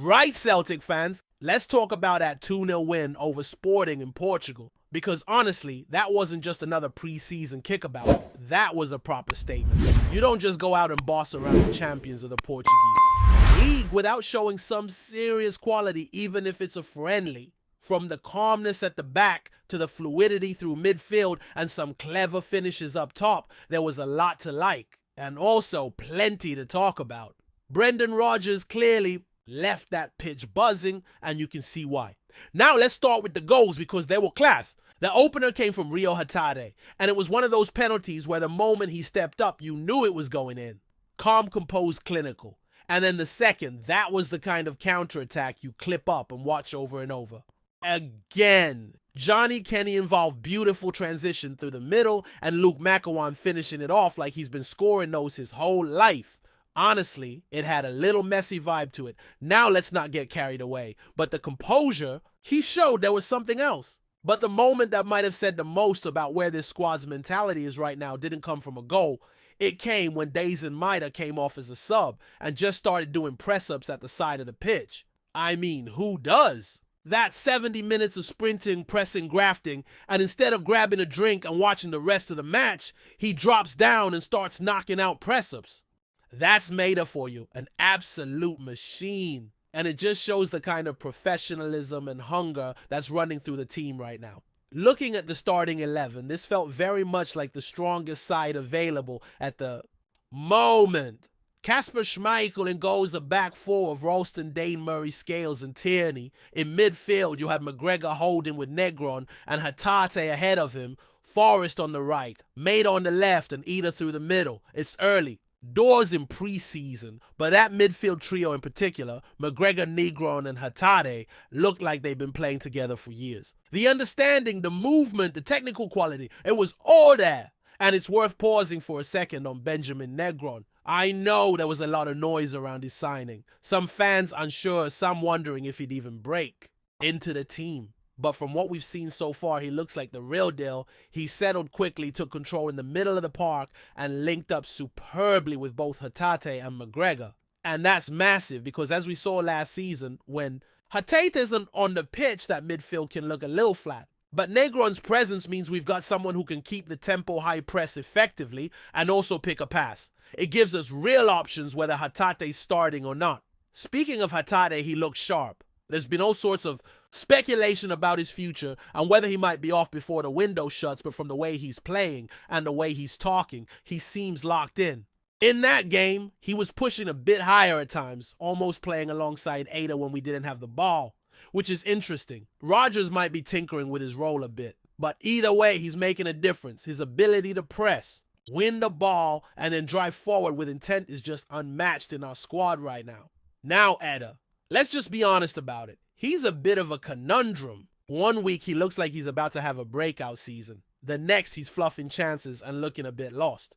Right, Celtic fans, let's talk about that 2-0 win over Sporting in Portugal. Because honestly, that wasn't just another preseason kickabout. That was a proper statement. You don't just go out and boss around the champions of the Portuguese league without showing some serious quality, even if it's a friendly. From the calmness at the back to the fluidity through midfield and some clever finishes up top, there was a lot to like, and also plenty to talk about. Brendan Rodgers clearly left that pitch buzzing, and you can see why. Now let's start with the goals because they were class. The opener came from Rio Hatate, and it was one of those penalties where the moment he stepped up, you knew it was going in. Calm, composed, clinical. And then the second, that was the kind of counterattack you clip up and watch over and over. Again, Johnny Kenny involved beautiful transition through the middle and Luke McEwan finishing it off like he's been scoring those his whole life. Honestly, it had a little messy vibe to it. Now let's not get carried away. But the composure, he showed there was something else. But the moment that might have said the most about where this squad's mentality is right now didn't come from a goal. It came when Dazen Maida came off as a sub and just started doing press-ups at the side of the pitch. I mean, who does? That's 70 minutes of sprinting, pressing, grafting, and instead of grabbing a drink and watching the rest of the match, he drops down and starts knocking out press-ups. That's Maida for you, an absolute machine. And it just shows the kind of professionalism and hunger that's running through the team right now. Looking at the starting 11, this felt very much like the strongest side available at the moment. Kasper Schmeichel in goals, a back four of Ralston, Dane Murray, Scales, and Tierney. In midfield, you had McGregor holding with Negron and Hatate ahead of him. Forrest on the right, Maida on the left, and Ida through the middle. It's early. Doors in preseason, but that midfield trio in particular, McGregor, Negron, and Hatate, looked like they've been playing together for years. The understanding, the movement, the technical quality, it was all there. And it's worth pausing for a second on Benjamin Negron. I know there was a lot of noise around his signing. Some fans unsure, some wondering if he'd even break into the team. But from what we've seen so far, he looks like the real deal. He settled quickly, took control in the middle of the park, and linked up superbly with both Hatate and McGregor. And that's massive because as we saw last season, when Hatate isn't on the pitch, that midfield can look a little flat. But Negron's presence means we've got someone who can keep the tempo high press effectively and also pick a pass. It gives us real options whether Hatate's starting or not. Speaking of Hatate, he looks sharp. There's been all sorts of speculation about his future and whether he might be off before the window shuts, but from the way he's playing and the way he's talking, he seems locked in. In that game, he was pushing a bit higher at times, almost playing alongside Ada when we didn't have the ball, which is interesting. Rodgers might be tinkering with his role a bit, but either way, he's making a difference. His ability to press, win the ball, and then drive forward with intent is just unmatched in our squad right now. Now, Ada. Let's just be honest about it. He's a bit of a conundrum. One week he looks like he's about to have a breakout season. The next he's fluffing chances and looking a bit lost.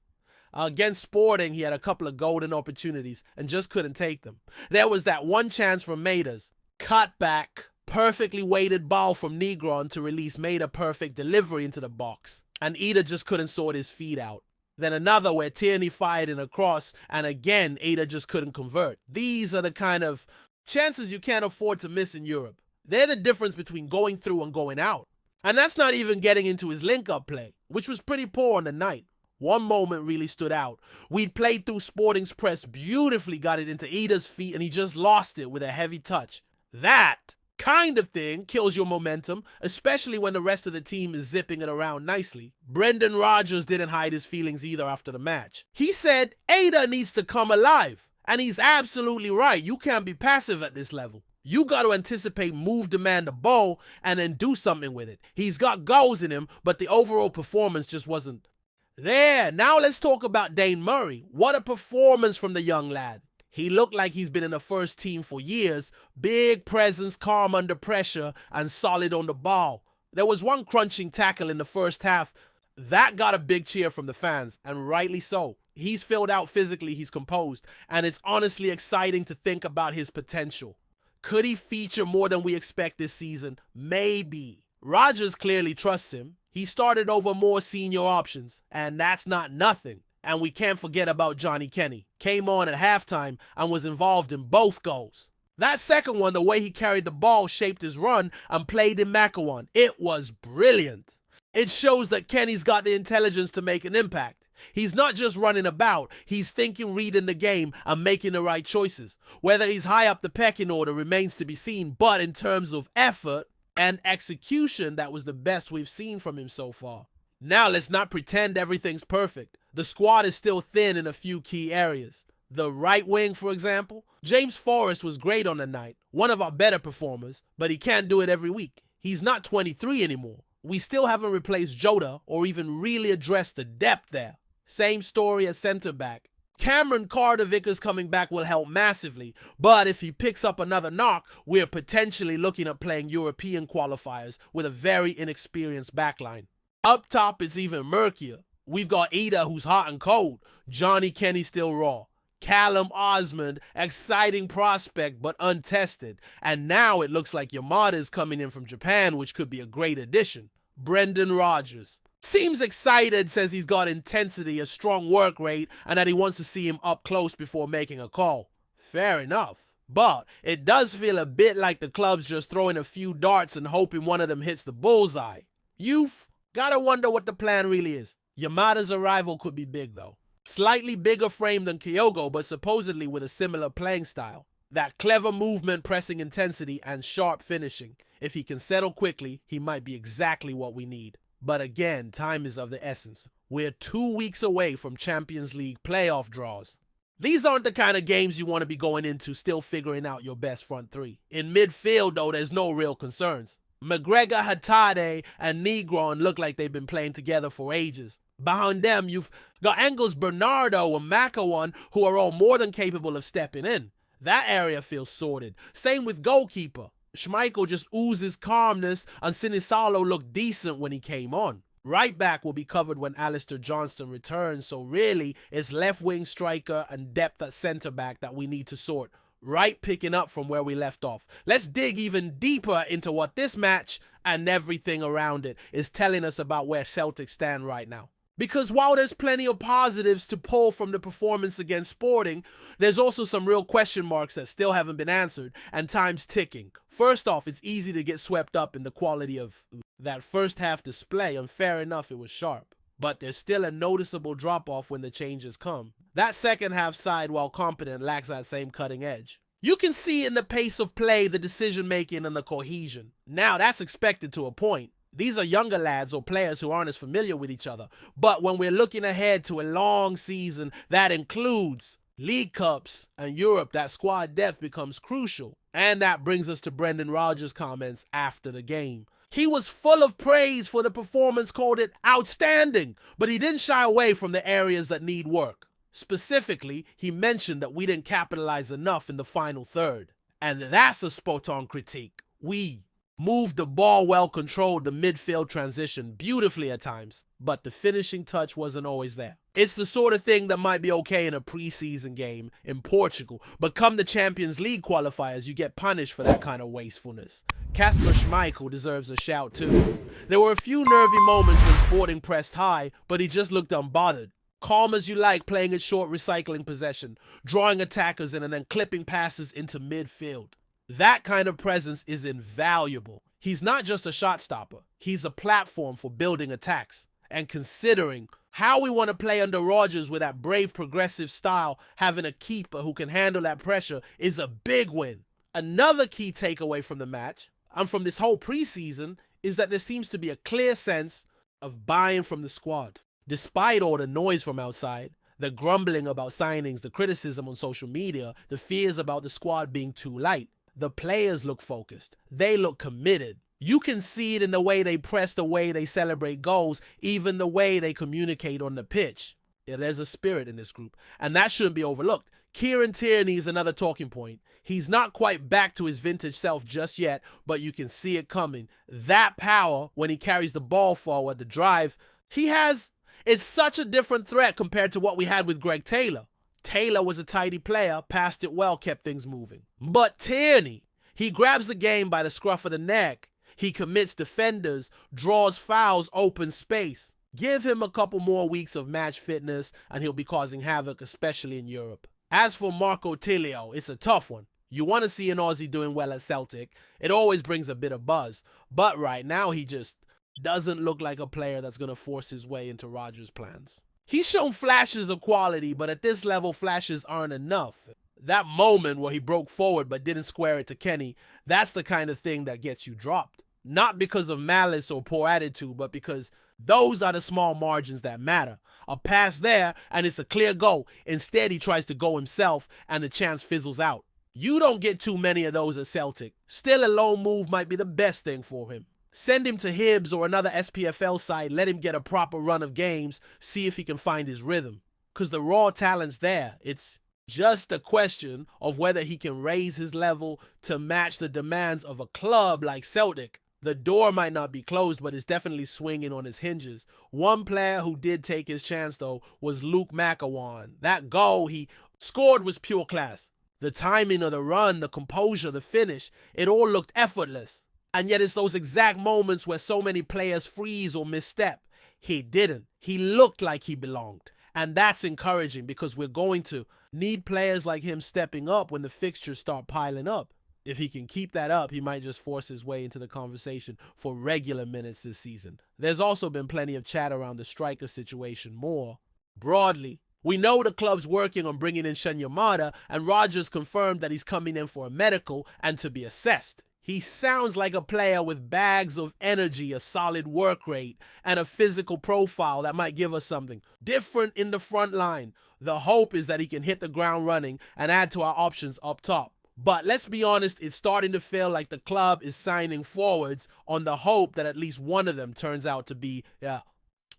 Against Sporting, he had a couple of golden opportunities and just couldn't take them. There was that one chance from Maida's. Cut back, perfectly weighted ball from Negron to release Maida, perfect delivery into the box. And Ida just couldn't sort his feet out. Then another where Tierney fired in a cross and again Ada just couldn't convert. These are the kind of chances you can't afford to miss in Europe. They're the difference between going through and going out. And that's not even getting into his link-up play, which was pretty poor on the night. One moment really stood out. We'd played through Sporting's press beautifully, got it into Ida's feet, and he just lost it with a heavy touch. That kind of thing kills your momentum, especially when the rest of the team is zipping it around nicely. Brendan Rodgers didn't hide his feelings either after the match. He said Ada needs to come alive. And he's absolutely right. You can't be passive at this level. You got to anticipate, move, demand the ball, and then do something with it. He's got goals in him, but the overall performance just wasn't there. Now let's talk about Dane Murray. What a performance from the young lad. He looked like he's been in the first team for years. Big presence, calm under pressure, and solid on the ball. There was one crunching tackle in the first half. That got a big cheer from the fans, and rightly so. He's filled out physically, he's composed, and it's honestly exciting to think about his potential. Could he feature more than we expect this season? Maybe. Rodgers clearly trusts him. He started over more senior options, and that's not nothing. And we can't forget about Johnny Kenny. Came on at halftime and was involved in both goals. That second one, the way he carried the ball, shaped his run, and played in Makawan, it was brilliant. It shows that Kenny's got the intelligence to make an impact. He's not just running about, he's thinking, reading the game, and making the right choices. Whether he's high up the pecking order remains to be seen, but in terms of effort and execution, that was the best we've seen from him so far. Now let's not pretend everything's perfect. The squad is still thin in a few key areas. The right wing, for example. James Forrest was great on the night, one of our better performers, but he can't do it every week. He's not 23 anymore. We still haven't replaced Jota or even really addressed the depth there. Same story at center back. Cameron Carter-Vickers coming back will help massively, but if he picks up another knock, we're potentially looking at playing European qualifiers with a very inexperienced backline. Up top, it's even murkier. We've got Ida, who's hot and cold. Johnny Kenny still raw. Callum Osmond, exciting prospect but untested. And now it looks like Yamada is coming in from Japan, which could be a great addition. Brendan Rodgers. Seems excited, says he's got intensity, a strong work rate, and that he wants to see him up close before making a call. Fair enough. But it does feel a bit like the club's just throwing a few darts and hoping one of them hits the bullseye. Youth, gotta wonder what the plan really is. Yamada's arrival could be big though. Slightly bigger frame than Kyogo, but supposedly with a similar playing style. That clever movement, pressing intensity, and sharp finishing. If he can settle quickly, he might be exactly what we need. But again, time is of the essence. We're 2 weeks away from Champions League playoff draws. These aren't the kind of games you want to be going into still figuring out your best front three. In midfield, though, there's no real concerns. McGregor, Hatade, and Negron look like they've been playing together for ages. Behind them, you've got Engels, Bernardo, and Makawan, who are all more than capable of stepping in. That area feels sorted. Same with goalkeeper. Schmeichel just oozes calmness, and Sinisalo looked decent when he came on. Right back will be covered when Alistair Johnston returns, so really it's left wing striker and depth at centre back that we need to sort. Right picking up from where we left off. Let's dig even deeper into what this match and everything around it is telling us about where Celtic stand right now. Because while there's plenty of positives to pull from the performance against Sporting, there's also some real question marks that still haven't been answered, and time's ticking. First off, it's easy to get swept up in the quality of that first half display, and fair enough, it was sharp. But there's still a noticeable drop-off when the changes come. That second half side, while competent, lacks that same cutting edge. You can see in the pace of play, the decision-making, and the cohesion. Now, that's expected to a point. These are younger lads or players who aren't as familiar with each other. But when we're looking ahead to a long season that includes League Cups and Europe, that squad depth becomes crucial. And that brings us to Brendan Rodgers' comments after the game. He was full of praise for the performance, called it outstanding, but he didn't shy away from the areas that need work. Specifically, he mentioned that we didn't capitalize enough in the final third. And that's a spot-on critique. We moved the ball well, controlled the midfield transition beautifully at times, but the finishing touch wasn't always there. It's the sort of thing that might be okay in a preseason game in Portugal, but come the Champions League qualifiers, you get punished for that kind of wastefulness. Kasper Schmeichel deserves a shout too. There were a few nervy moments when Sporting pressed high, but he just looked unbothered. Calm as you like, playing it short, recycling possession, drawing attackers in and then clipping passes into midfield. That kind of presence is invaluable. He's not just a shot stopper. He's a platform for building attacks. And considering how we want to play under Rodgers with that brave, progressive style, having a keeper who can handle that pressure is a big win. Another key takeaway from the match, and from this whole preseason, is that there seems to be a clear sense of buy-in from the squad. Despite all the noise from outside, the grumbling about signings, the criticism on social media, the fears about the squad being too light, the players look focused. They look committed. You can see it in the way they press, the way they celebrate goals, even the way they communicate on the pitch. Yeah, there's a spirit in this group, and that shouldn't be overlooked. Kieran Tierney is another talking point. He's not quite back to his vintage self just yet, but you can see it coming. That power, when he carries the ball forward, the drive, it's such a different threat compared to what we had with Greg Taylor. Taylor was a tidy player, passed it well, kept things moving. But Tierney, he grabs the game by the scruff of the neck. He commits defenders, draws fouls, opens space. Give him a couple more weeks of match fitness and he'll be causing havoc, especially in Europe. As for Marco Tilio, it's a tough one. You want to see an Aussie doing well at Celtic. It always brings a bit of buzz. But right now, he just doesn't look like a player that's going to force his way into Rodgers' plans. He's shown flashes of quality, but at this level, flashes aren't enough. That moment where he broke forward but didn't square it to Kenny, that's the kind of thing that gets you dropped. Not because of malice or poor attitude, but because those are the small margins that matter. A pass there, and it's a clear goal. Instead, he tries to go himself, and the chance fizzles out. You don't get too many of those at Celtic. Still, a lone move might be the best thing for him. Send him to Hibs or another SPFL side, let him get a proper run of games, see if he can find his rhythm. Because the raw talent's there. It's just a question of whether he can raise his level to match the demands of a club like Celtic. The door might not be closed, but it's definitely swinging on his hinges. One player who did take his chance, though, was Luke McAwan. That goal he scored was pure class. The timing of the run, the composure, the finish, it all looked effortless. And yet it's those exact moments where so many players freeze or misstep. He didn't. He looked like he belonged. And that's encouraging because we're going to need players like him stepping up when the fixtures start piling up. If he can keep that up, he might just force his way into the conversation for regular minutes this season. There's also been plenty of chat around the striker situation more broadly. We know the club's working on bringing in Yamada, and Rodgers confirmed that he's coming in for a medical and to be assessed. He sounds like a player with bags of energy, a solid work rate, and a physical profile that might give us something different in the front line. The hope is that he can hit the ground running and add to our options up top. But let's be honest, it's starting to feel like the club is signing forwards on the hope that at least one of them turns out to be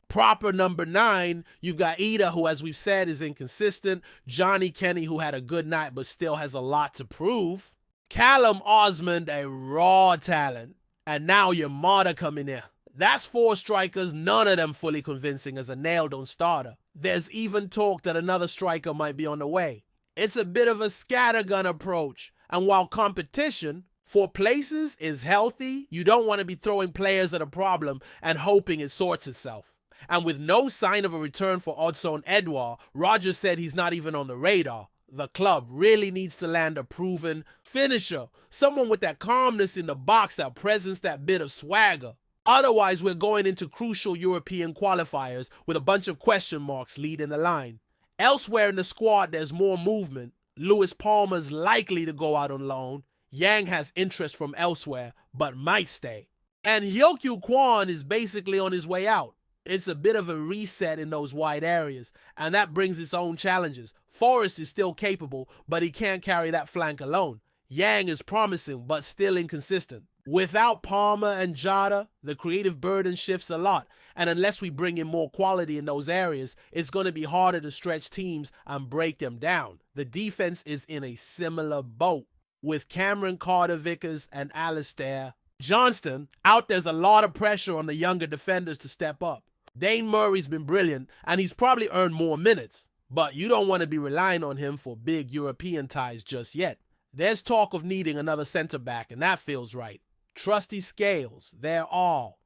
proper number 9. You've got Ida, who, as we've said, is inconsistent. Johnny Kenny, who had a good night but still has a lot to prove. Callum Osmond, a raw talent. And now Yamada coming in. That's 4 strikers, none of them fully convincing as a nailed-on starter. There's even talk that another striker might be on the way. It's a bit of a scattergun approach. And while competition for places is healthy, you don't want to be throwing players at a problem and hoping it sorts itself. And with no sign of a return for Odson Edouard, Rodgers said he's not even on the radar. The club really needs to land a proven finisher, someone with that calmness in the box, that presence, that bit of swagger. Otherwise, we're going into crucial European qualifiers with a bunch of question marks leading the line. Elsewhere in the squad, there's more movement. Lewis Palmer's likely to go out on loan. Yang has interest from elsewhere, but might stay. And Hyokyu Kwon is basically on his way out. It's a bit of a reset in those wide areas, and that brings its own challenges. Forrest is still capable, but he can't carry that flank alone. Yang is promising, but still inconsistent. Without Palmer and Jota, the creative burden shifts a lot, and unless we bring in more quality in those areas, it's going to be harder to stretch teams and break them down. The defense is in a similar boat. With Cameron Carter-Vickers and Alistair Johnston out, there's a lot of pressure on the younger defenders to step up. Dane Murray's been brilliant, and he's probably earned more minutes, but you don't want to be relying on him for big European ties just yet. There's talk of needing another centre-back, and that feels right. Trusty Scales, they're all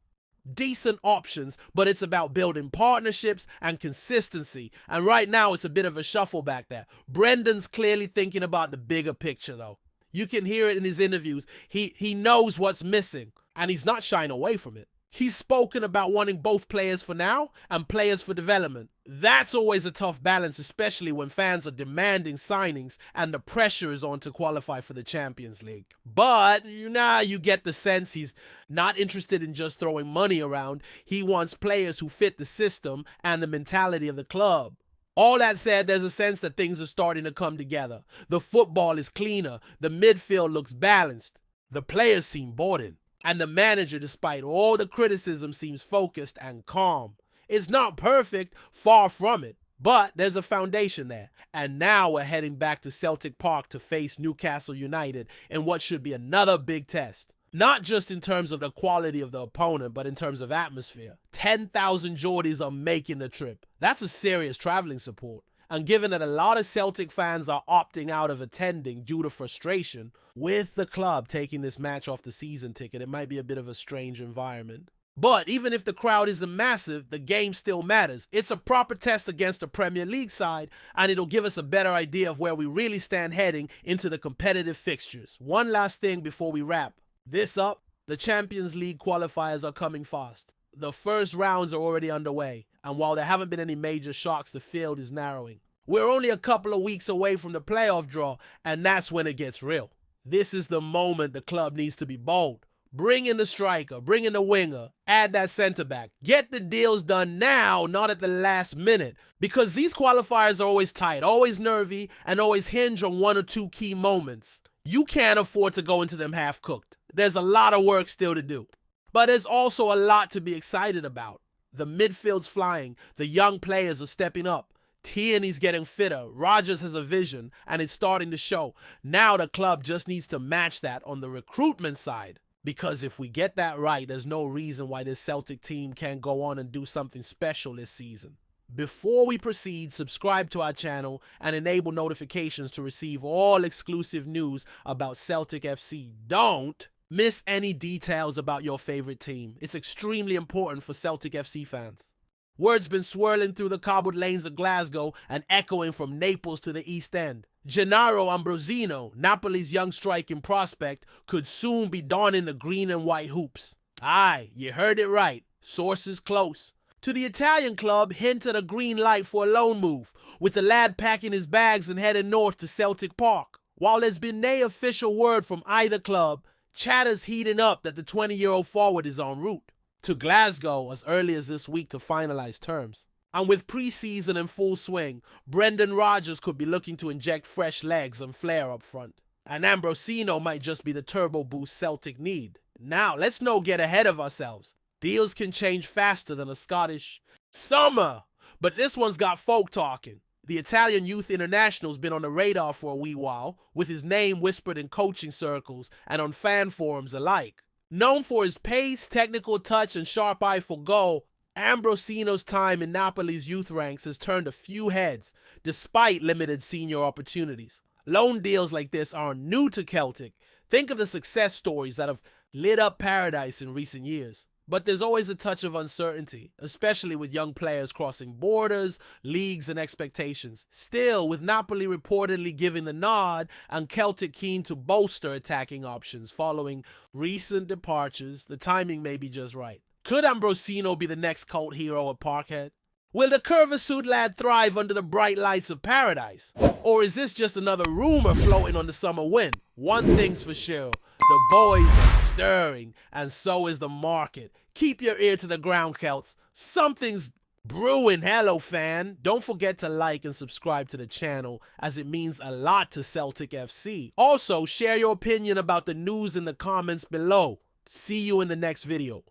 decent options, but it's about building partnerships and consistency, and right now it's a bit of a shuffle back there. Brendan's clearly thinking about the bigger picture, though. You can hear it in his interviews. He knows what's missing, and he's not shying away from it. He's spoken about wanting both players for now and players for development. That's always a tough balance, especially when fans are demanding signings and the pressure is on to qualify for the Champions League. But you get the sense he's not interested in just throwing money around. He wants players who fit the system and the mentality of the club. All that said, there's a sense that things are starting to come together. The football is cleaner. The midfield looks balanced. The players seem bought in. And the manager, despite all the criticism, seems focused and calm. It's not perfect, far from it, but there's a foundation there. And now we're heading back to Celtic Park to face Newcastle United in what should be another big test. Not just in terms of the quality of the opponent, but in terms of atmosphere. 10,000 Geordies are making the trip. That's a serious traveling support. And given that a lot of Celtic fans are opting out of attending due to frustration, with the club taking this match off the season ticket, it might be a bit of a strange environment. But even if the crowd isn't massive, the game still matters. It's a proper test against the Premier League side, and it'll give us a better idea of where we really stand heading into the competitive fixtures. One last thing before we wrap this up, the Champions League qualifiers are coming fast. The first rounds are already underway, and while there haven't been any major shocks, the field is narrowing. We're only a couple of weeks away from the playoff draw, and that's when it gets real. This is the moment the club needs to be bold. Bring in the striker, bring in the winger, add that center back. Get the deals done now, not at the last minute. Because these qualifiers are always tight, always nervy, and always hinge on one or two key moments. You can't afford to go into them half-cooked. There's a lot of work still to do. But there's also a lot to be excited about. The midfield's flying, the young players are stepping up. Tierney's getting fitter, Rodgers has a vision, and it's starting to show. Now the club just needs to match that on the recruitment side. Because if we get that right, there's no reason why this Celtic team can't go on and do something special this season. Before we proceed, subscribe to our channel and enable notifications to receive all exclusive news about Celtic FC. Don't miss any details about your favorite team. It's extremely important for Celtic FC fans. Word's been swirling through the cobbled lanes of Glasgow and echoing from Naples to the East End. Gennaro Ambrosino, Napoli's young striking prospect, could soon be donning the green and white hoops. Aye, you heard it right. Sources close. To the Italian club hinted a green light for a loan move, with the lad packing his bags and heading north to Celtic Park. While there's been no official word from either club, chatter's heating up that the 20-year-old forward is en route to Glasgow as early as this week to finalize terms. And with pre-season in full swing, Brendan Rodgers could be looking to inject fresh legs and flair up front. And Ambrosino might just be the turbo boost Celtic need. Now, let's not get ahead of ourselves. Deals can change faster than a Scottish summer. But this one's got folk talking. The Italian youth international's been on the radar for a wee while, with his name whispered in coaching circles and on fan forums alike. Known for his pace, technical touch, and sharp eye for goal, Ambrosino's time in Napoli's youth ranks has turned a few heads, despite limited senior opportunities. Loan deals like this aren't new to Celtic. Think of the success stories that have lit up paradise in recent years. But there's always a touch of uncertainty, especially with young players crossing borders, leagues, and expectations. Still, with Napoli reportedly giving the nod and Celtic keen to bolster attacking options following recent departures, the timing may be just right. Could Ambrosino be the next cult hero at Parkhead? Will the curvasuit lad thrive under the bright lights of paradise? Or is this just another rumor floating on the summer wind? One thing's for sure, the boys are stirring, and so is the market. Keep your ear to the ground, Celts. Something's brewing. Hello, fan. Don't forget to like and subscribe to the channel, as it means a lot to Celtic FC. Also, share your opinion about the news in the comments below. See you in the next video.